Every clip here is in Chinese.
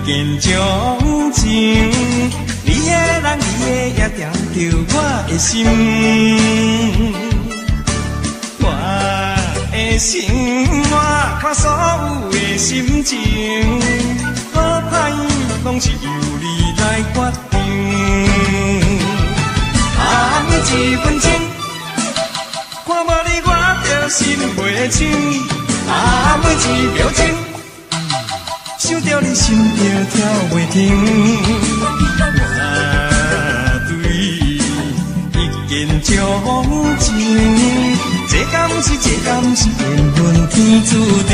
见钟情，你的人，你的也调着我的心，我的心我靠所有的心情，好歹拢是由你来决定。每一分钟，看无你我着心袂清，每一秒钟。想着你心就跳袂停，我对你一见钟情，这敢是缘分天注定。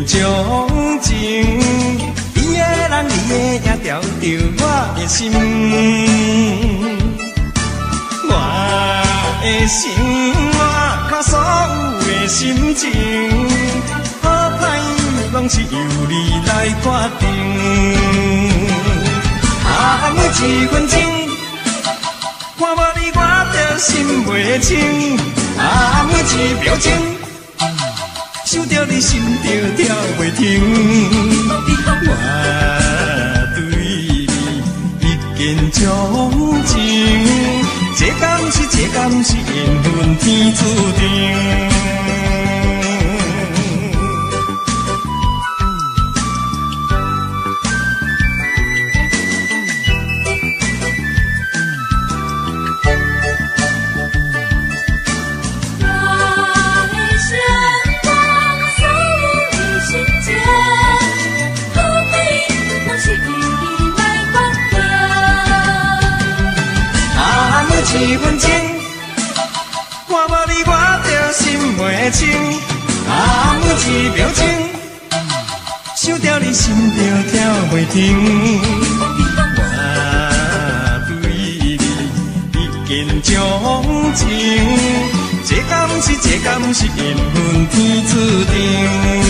钟情，你的人，你的也调着我的心，我的心我靠所有的心情，好歹拢是由你来决定。每一分钟，看无你我着心袂清，每一秒钟。想着你心就跳袂停，我对你一见钟情，这敢是缘分天注定。一分钟，看无你我着心袂清，每一秒钟，想着你心就跳袂停。我对你一见钟情，这敢是缘分天注定。